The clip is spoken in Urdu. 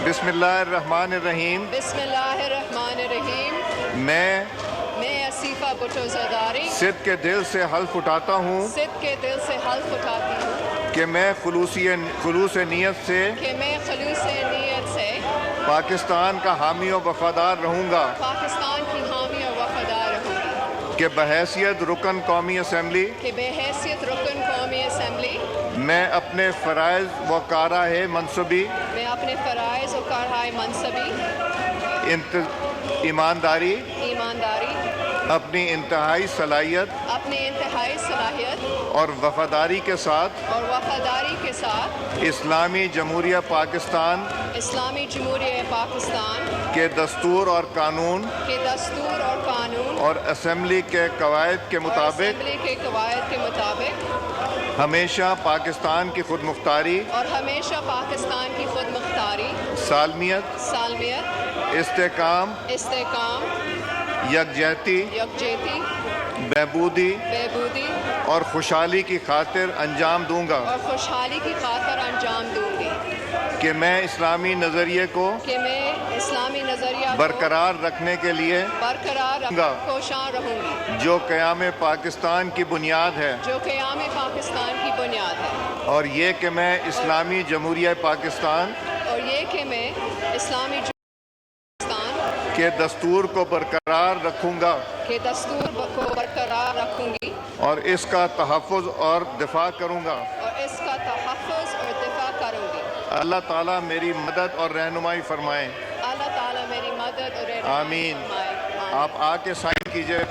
بسم اللہ الرحمن الرحیم۔ بسم اللہ الرحمن الرحیم۔ میں اسیفہ بھٹو زرداری صدق کے دل سے حلف اٹھاتا ہوں صدق کے دل سے حلف اٹھاتی ہوں کہ میں خلوص نیت سے پاکستان کا حامی و وفادار رہوں گا، پاکستان کی حامی اور وفادار رہوں گی، کہ بحیثیت رکن قومی اسمبلی میں اپنے فرائض و کارہائے منصبی ایمانداری اپنی انتہائی صلاحیت اور وفاداری کے ساتھ اسلامی جمہوریہ پاکستان کے دستور اور قانون اور اسمبلی کے قواعد کے مطابق ہمیشہ پاکستان کی خود مختاری، سالمیت، استحکام، یکجہتی، بہبودی اور خوشحالی کی خاطر انجام دوں گا، کہ میں اسلامی نظریے کو برقرار رکھنے کے لیے کوشاں رہوں گی، جو قیام پاکستان کی بنیاد ہے، اور یہ کہ میں اسلامی جمہوریہ پاکستان کے دستور کو برقرار رکھوں گا اور اس کا تحفظ اور دفاع کروں گا۔ اللہ تعالیٰ میری مدد اور رہنمائی فرمائیں۔ آمین۔ آپ آ کے سائن کیجئے۔